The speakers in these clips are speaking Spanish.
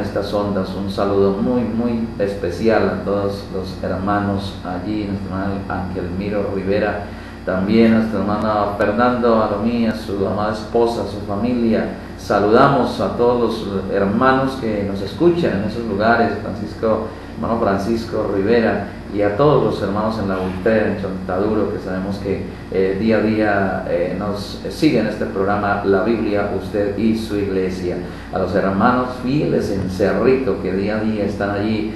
estas ondas. Un saludo muy especial a todos los hermanos allí, nuestro hermano Ángel Miro Rivera, también nuestro hermano Fernando Alomía, su amada esposa, su familia. Saludamos a todos los hermanos que nos escuchan en esos lugares, hermano Francisco Rivera, y a todos los hermanos en La Volterra, en Chontaduro, que sabemos que día a día nos siguen este programa La Biblia, usted y su iglesia. A los hermanos fieles en Cerrito, que día a día están allí,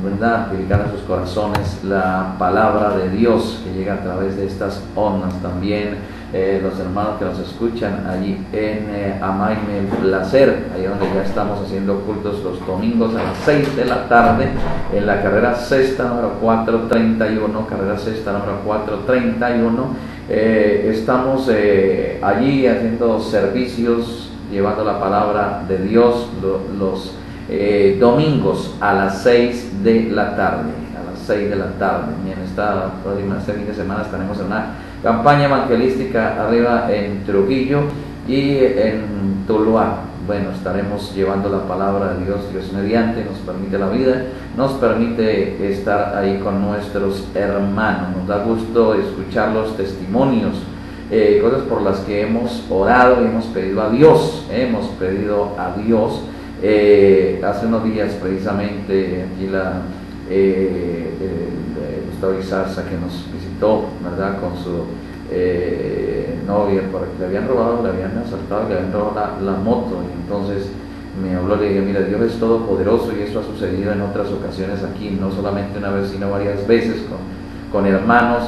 ¿verdad?, purificando en sus corazones la palabra de Dios que llega a través de estas ondas. También los hermanos que nos escuchan allí en Amaime El Placer, ahí donde ya estamos haciendo cultos los domingos a las 6 de la tarde, en la carrera sexta número 431, carrera sexta número 431. Estamos allí haciendo servicios, llevando la palabra de Dios los domingos a las 6 de la tarde, a las 6 de la tarde. Y en esta próxima fin de semana estaremos en una campaña evangelística arriba en Trujillo y en Tuluá. Bueno, estaremos llevando la palabra de Dios, Dios mediante, nos permite la vida, nos permite estar ahí con nuestros hermanos. Nos da gusto escuchar los testimonios, cosas por las que hemos orado y hemos pedido a Dios, hace unos días precisamente aquí Gustavo Izarza, que nos visitó, ¿verdad?, con su novia, porque le habían asaltado, le habían robado la moto, y entonces me habló, le dije: mira, Dios es todopoderoso, y eso ha sucedido en otras ocasiones aquí, no solamente una vez, sino varias veces con hermanos,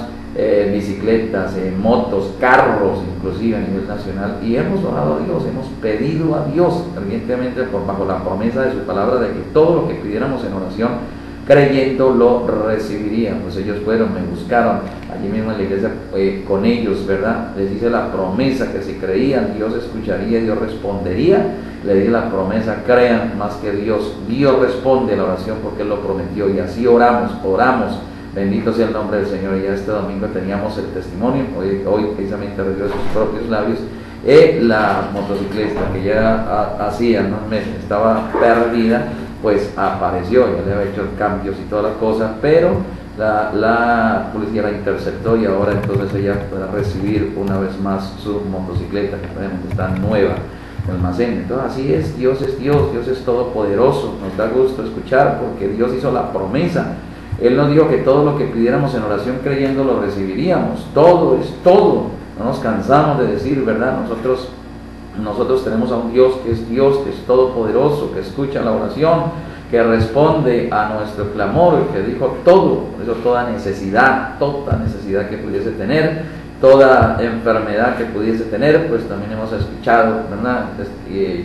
bicicletas, motos, carros, inclusive a nivel nacional, y hemos orado a Dios, hemos pedido a Dios fervientemente bajo la promesa de su palabra, de que todo lo que pidiéramos en oración, creyendo, lo recibirían. Pues ellos fueron, me buscaron allí mismo en la iglesia, con ellos, ¿verdad? Les hice la promesa que si creían, Dios escucharía, Dios respondería. Le di la promesa: crean más que Dios responde a la oración, porque Él lo prometió, y así oramos. Bendito sea el nombre del Señor. Y ya este domingo teníamos el testimonio, hoy precisamente recibió de sus propios labios, la motociclista que ya hacía unos meses estaba perdida, pues apareció, ya le había hecho cambios y todas las cosas, pero la policía la interceptó, y ahora entonces ella podrá recibir una vez más su motocicleta, que probablemente está nueva en el almacén. Entonces así es, Dios es todopoderoso. Nos da gusto escuchar, porque Dios hizo la promesa. Él nos dijo que todo lo que pidiéramos en oración creyendo, lo recibiríamos. Todo es todo. No nos cansamos de decir, ¿verdad? Nosotros tenemos a un Dios, que es todopoderoso, que escucha la oración, que responde a nuestro clamor, que dijo todo. Por eso toda necesidad que pudiese tener, toda enfermedad que pudiese tener, pues también hemos escuchado, ¿verdad?,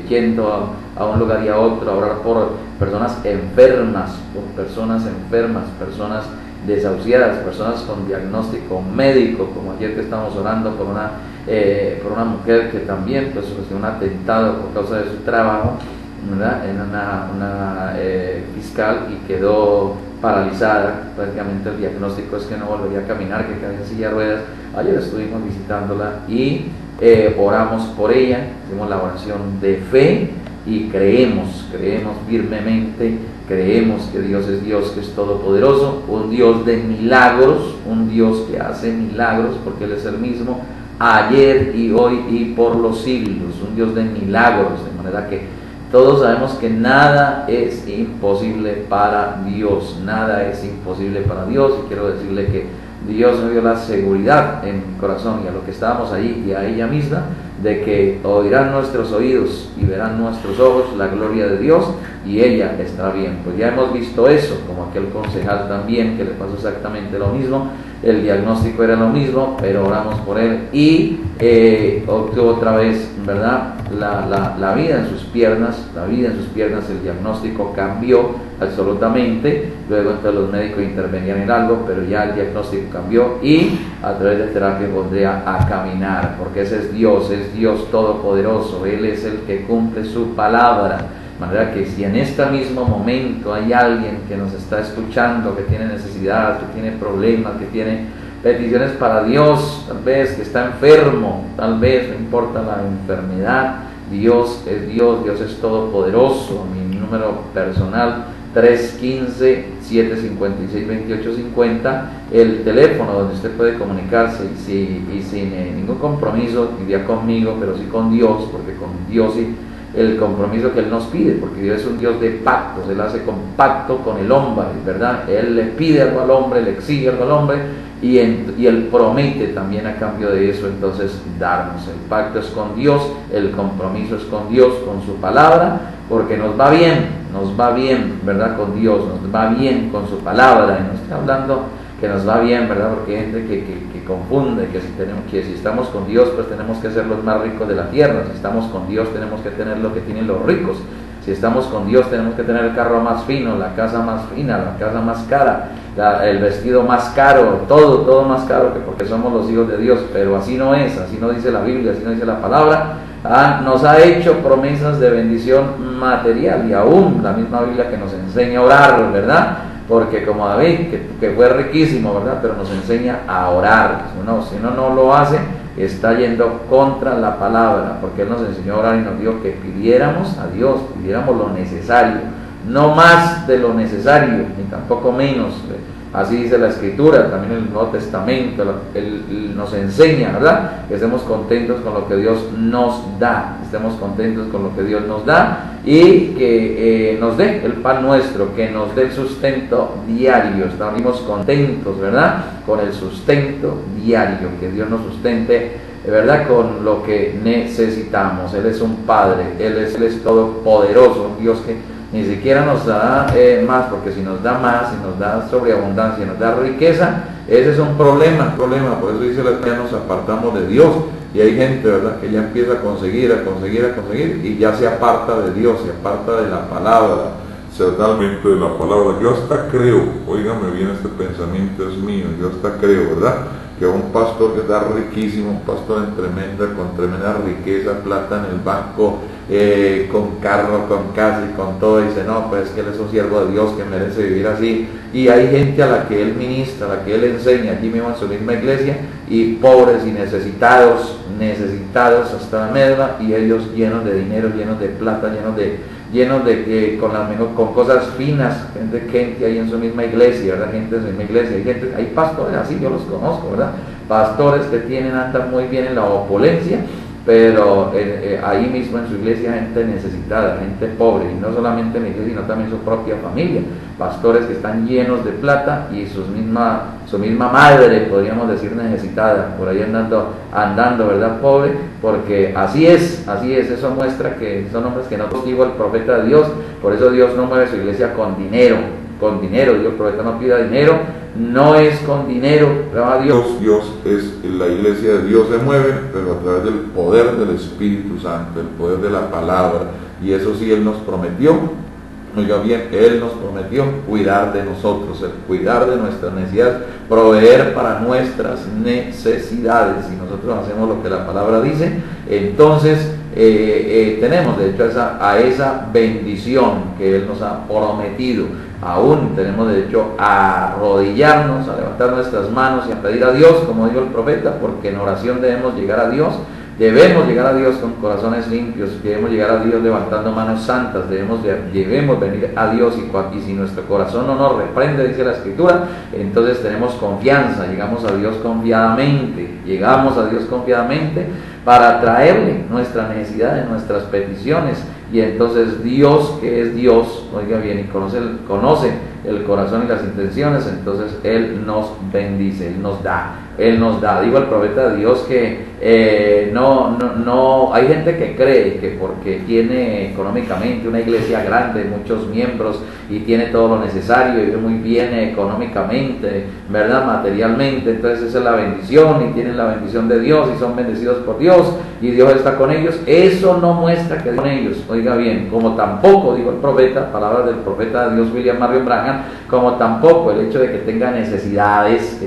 yendo a un lugar y a otro a orar por personas enfermas, personas desahuciadas, personas con diagnóstico médico, como ayer que estamos orando por una mujer que también pues recibió un atentado por causa de su trabajo, ¿verdad?, en una fiscal, y quedó paralizada. Prácticamente el diagnóstico es que no volvería a caminar, que quedaría en silla de ruedas. Ayer estuvimos visitándola y oramos por ella, hicimos la oración de fe, y creemos firmemente, creemos que Dios, que es todopoderoso, un Dios de milagros, un Dios que hace milagros, porque Él es el mismo ayer y hoy y por los siglos, un Dios de milagros, de manera que todos sabemos que nada es imposible para Dios, y quiero decirle que Dios me dio la seguridad en mi corazón, y a lo que estábamos allí y a ella misma, de que oirán nuestros oídos y verán nuestros ojos la gloria de Dios, y ella estará bien. Pues ya hemos visto eso, como aquel concejal también, que le pasó exactamente lo mismo. El diagnóstico era lo mismo, pero oramos por él y obtuvo otra vez, ¿verdad?, la vida en sus piernas, el diagnóstico cambió absolutamente. Luego entonces los médicos intervenían en algo, pero ya el diagnóstico cambió, y a través de terapia podría a caminar, porque ese es Dios todopoderoso. Él es el que cumple su palabra. De manera que si en este mismo momento hay alguien que nos está escuchando, que tiene necesidad, que tiene problemas, que tiene peticiones para Dios, tal vez que está enfermo, tal vez no importa la enfermedad, Dios es todopoderoso. A mí número personal 315-756-2850, el teléfono donde usted puede comunicarse y sin ningún compromiso, ya conmigo, pero sí con Dios, porque con Dios sí, el compromiso que Él nos pide, porque Dios es un Dios de pactos, Él hace compacto con el hombre, ¿verdad? Él le pide algo al hombre, le exige algo al hombre, y Él promete también a cambio de eso, entonces, darnos. El pacto es con Dios, el compromiso es con Dios, con su palabra, porque nos va bien, ¿verdad? Con Dios, nos va bien con su palabra, y no estoy hablando que nos va bien, ¿verdad? Porque hay gente que confunde, que si estamos con Dios, pues tenemos que ser los más ricos de la tierra. Si estamos con Dios, tenemos que tener lo que tienen los ricos. Si estamos con Dios, tenemos que tener el carro más fino, la casa más fina, la casa más cara, el vestido más caro, todo más caro, que porque somos los hijos de Dios. Pero así no es, así no dice la Biblia, así no dice la palabra. Nos ha hecho promesas de bendición material, y aún la misma Biblia que nos enseña a orar, ¿verdad? Porque como David, que fue riquísimo, ¿verdad? Pero nos enseña a orar. Si uno no lo hace, está yendo contra la palabra, porque Él nos enseñó a orar y nos dijo que pidiéramos a Dios, pidiéramos lo necesario, no más de lo necesario, ni tampoco menos. Así dice la Escritura, también en el Nuevo Testamento, Él nos enseña, ¿verdad? Que estemos contentos con lo que Dios nos da, estemos contentos con lo que Dios nos da, y que nos dé el pan nuestro, que nos dé el sustento diario. Estamos contentos, ¿verdad? Con el sustento diario, que Dios nos sustente, ¿verdad? Con lo que necesitamos. Él es un Padre, Él es todopoderoso, un Dios que ni siquiera nos da más, porque si nos da más, si nos da sobreabundancia, nos da riqueza, ese es un problema. Por eso dice la Biblia, nos apartamos de Dios. Y hay gente, ¿verdad?, que ya empieza a conseguir, y ya se aparta de Dios, se aparta de la palabra, totalmente de la palabra. Yo hasta creo, óigame bien, este pensamiento es mío, yo hasta creo, ¿verdad?, que un pastor que está riquísimo, un pastor con tremenda riqueza, plata en el banco, con carro, con casa y con todo, dice, no, pues es que él es un siervo de Dios que merece vivir así. Y hay gente a la que él ministra, a la que él enseña, aquí mismo en su misma iglesia, y pobres y necesitados hasta la medra, y ellos llenos de dinero, llenos de plata, con cosas finas, gente ahí en su misma iglesia, ¿verdad? Gente en su misma iglesia, hay pastores así, yo los conozco, ¿verdad? Pastores que andan muy bien en la opulencia, pero ahí mismo en su iglesia gente necesitada, gente pobre, y no solamente en la iglesia, sino también su propia familia, pastores que están llenos de plata, y su misma madre, podríamos decir, necesitada, por ahí andando, ¿verdad?, pobre, porque así es, eso muestra que son hombres que no contigo el profeta de Dios. Por eso Dios no mueve su iglesia con dinero, Dios, el profeta no pida dinero, no es con dinero, a Dios es, la iglesia de Dios se mueve, pero a través del poder del Espíritu Santo, el poder de la palabra, y eso sí Él nos prometió. Oiga bien, Él nos prometió cuidar de nosotros, cuidar de nuestras necesidades, proveer para nuestras necesidades. Si nosotros hacemos lo que la palabra dice, entonces tenemos derecho a esa bendición que Él nos ha prometido. Aún tenemos derecho a arrodillarnos, a levantar nuestras manos y a pedir a Dios, como dijo el profeta, porque en oración debemos llegar a Dios. Debemos llegar a Dios con corazones limpios, debemos llegar a Dios levantando manos santas, debemos venir a Dios, y si nuestro corazón no nos reprende, dice la Escritura, entonces tenemos confianza, llegamos a Dios confiadamente para traerle nuestra necesidad, nuestras peticiones, y entonces Dios, que es Dios, oiga bien, y conoce el corazón y las intenciones, entonces Él nos bendice, Él nos da. Digo al profeta de Dios que no hay gente que cree que porque tiene económicamente una iglesia grande, muchos miembros, y tiene todo lo necesario, y vive muy bien económicamente, ¿verdad?, materialmente, entonces esa es la bendición, y tienen la bendición de Dios, y son bendecidos por Dios, y Dios está con ellos. Eso no muestra que Dios con ellos, oiga bien, como tampoco, digo el profeta, palabras del profeta de Dios William Marion Branham, como tampoco el hecho de que tenga necesidades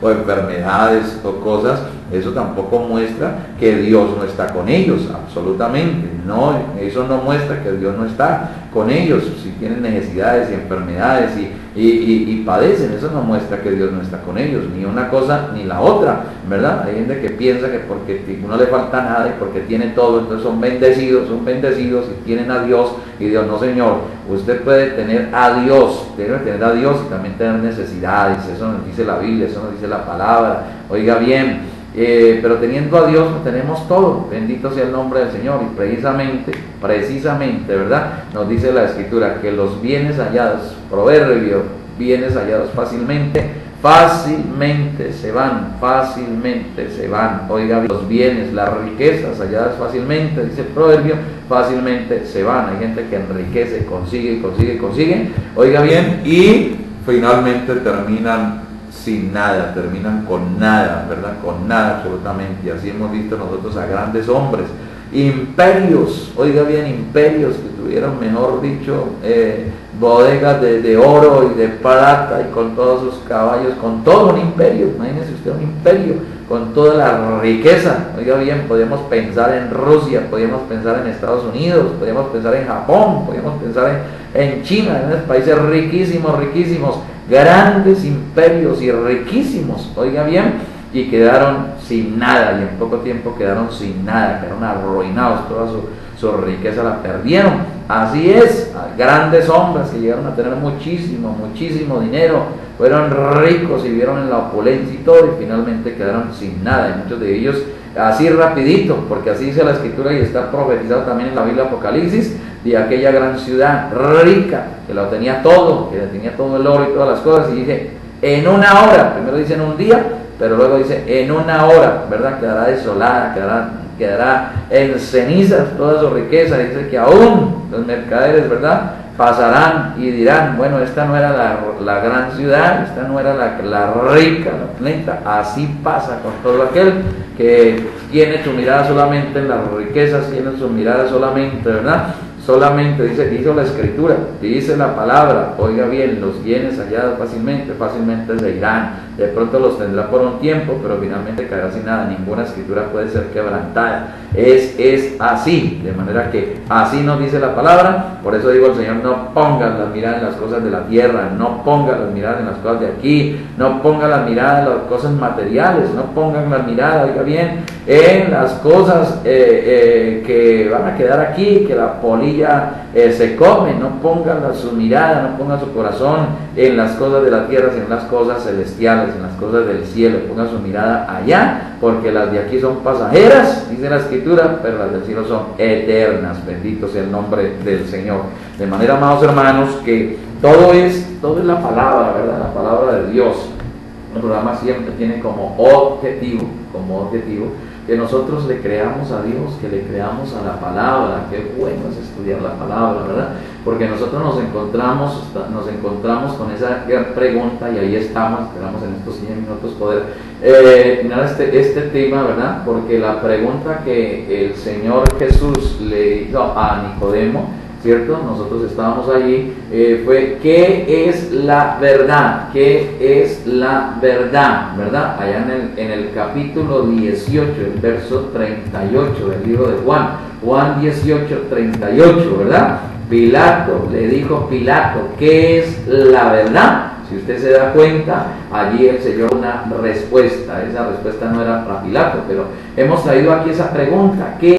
o enfermedades o cosas, eso tampoco muestra que Dios no está con ellos, absolutamente, No, eso no muestra que Dios no está con ellos. Si tienen necesidades y enfermedades y padecen, eso no muestra que Dios no está con ellos, ni una cosa ni la otra, ¿verdad? Hay gente que piensa que porque no le falta nada y porque tiene todo, entonces son bendecidos y tienen a Dios, y Dios no, señor. Usted puede tener a Dios, debe tener a Dios y también tener necesidades. Eso nos dice la Biblia, eso nos dice la palabra. Oiga bien, pero teniendo a Dios tenemos todo. Bendito sea el nombre del Señor. Y precisamente, ¿verdad? Nos dice la Escritura que los bienes hallados, proverbio, bienes hallados fácilmente se van, Oiga bien, los bienes, las riquezas halladas fácilmente, dice el proverbio, fácilmente se van. Hay gente que enriquece, consigue. Oiga bien, y finalmente terminan sin nada, terminan con nada, ¿verdad? Con nada absolutamente. Y así hemos visto nosotros a grandes hombres, imperios, oiga bien, imperios que tuvieron, mejor dicho, bodegas de oro y de plata, y con todos sus caballos, con todo un imperio. Imagínese usted un imperio con toda la riqueza. Oiga bien, podemos pensar en Rusia, podemos pensar en Estados Unidos, podemos pensar en Japón, podemos pensar en China, en esos países riquísimos, grandes imperios y riquísimos, oiga bien, y quedaron sin nada, y en poco tiempo quedaron sin nada, quedaron arruinados, toda su riqueza la perdieron. Así es, grandes hombres que llegaron a tener muchísimo dinero, fueron ricos y vivieron en la opulencia y todo, y finalmente quedaron sin nada, y muchos de ellos así rapidito, porque así dice la Escritura y está profetizado también en la Biblia Apocalipsis, de aquella gran ciudad rica, que lo tenía todo, que tenía todo el oro y todas las cosas, y dice, en una hora, primero dice en un día, pero luego dice, en una hora, ¿verdad? Quedará desolada, quedará en cenizas toda su riqueza. Dice que aún los mercaderes, ¿verdad?, pasarán y dirán, bueno, esta no era la gran ciudad, esta no era la rica, la plena. Así pasa con todo aquel que tiene su mirada solamente en las riquezas, tiene su mirada solamente, ¿verdad? Solamente dice la Escritura, dice la palabra, oiga bien, los bienes hallados fácilmente se irán, de pronto los tendrá por un tiempo, pero finalmente caerá sin nada. Ninguna Escritura puede ser quebrantada, es así, de manera que así nos dice la palabra. Por eso digo al Señor, no pongan las miradas en las cosas de la tierra, no pongan las miradas en las cosas de aquí, no pongan las miradas en las cosas materiales, no pongan las miradas, oiga bien, en las cosas que van a quedar aquí, que la polilla se come. No pongan su mirada, no pongan su corazón en las cosas de la tierra, sino en las cosas celestiales, en las cosas del cielo. Pongan su mirada allá, porque las de aquí son pasajeras, dice la Escritura, pero las del cielo son eternas. Bendito sea el nombre del Señor. De manera, amados hermanos, que todo es la palabra, ¿verdad? La palabra de Dios. El programa siempre tiene como objetivo que nosotros le creamos a Dios, que le creamos a la palabra. Qué bueno es estudiar la palabra, ¿verdad? Porque nosotros nos encontramos con esa gran pregunta, y ahí esperamos en estos 100 minutos poder terminar este tema, ¿verdad? Porque la pregunta que el Señor Jesús le hizo a Nicodemo, ¿cierto? Nosotros estábamos allí, fue ¿qué es la verdad? ¿Qué es la verdad? ¿Verdad? Allá en el capítulo 18, el verso 38 del libro de Juan 18, 38, ¿verdad? Pilato, le dijo Pilato, ¿qué es la verdad? Si usted se da cuenta, allí el Señor una respuesta. Esa respuesta no era para Pilato, pero hemos traído aquí esa pregunta, ¿qué